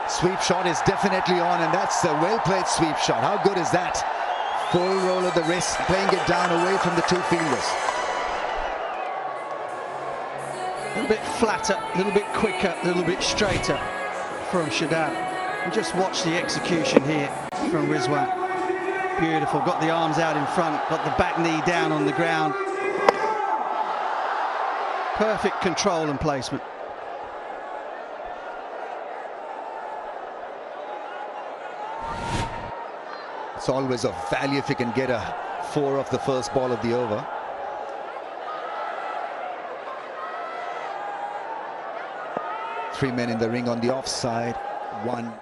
Sweep shot is definitely on, and that's a well-played sweep shot. How good is that? Full roll of the wrist, playing it down away from the two fielders. A little bit flatter, a little bit quicker, a little bit straighter from Shadab. And just watch the execution here from Rizwan. Beautiful, got the arms out in front, got the back knee down on the ground. Perfect control and placement. It's always of value if you can get a 4 off the first ball of the over. Three men in the ring on the offside. One